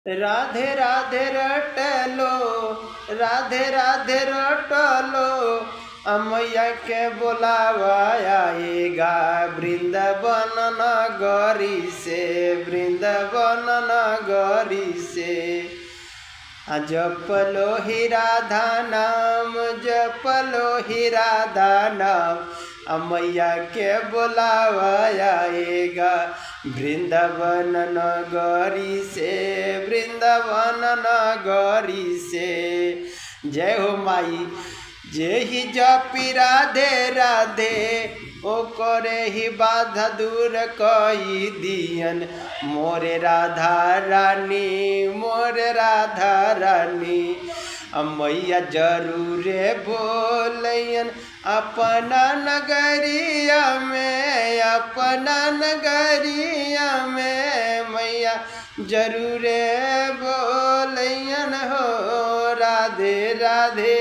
राधे राधे रटलो, राधे राधे रटलो, अमैया के बोलावा आएगा वृंदावन नगरी से, वृंदावन नगरी से। जपलो ही राधा नाम, जपलो ही राधा नाम, अमैया के बोलावा आएगा वृंदावन नगरी से, वृंदावन नगरी से। जय हो माई। जे ही जपी राधे राधे, ओ करे ही बाधा दूर कई दियन, मोरे राधा रानी, मोरे राधा रानी। मैया जरूरे बोलियन अपना नगरिया में, अपना नगरिया में, मैया जरूरे बोलियन हो राधे राधे।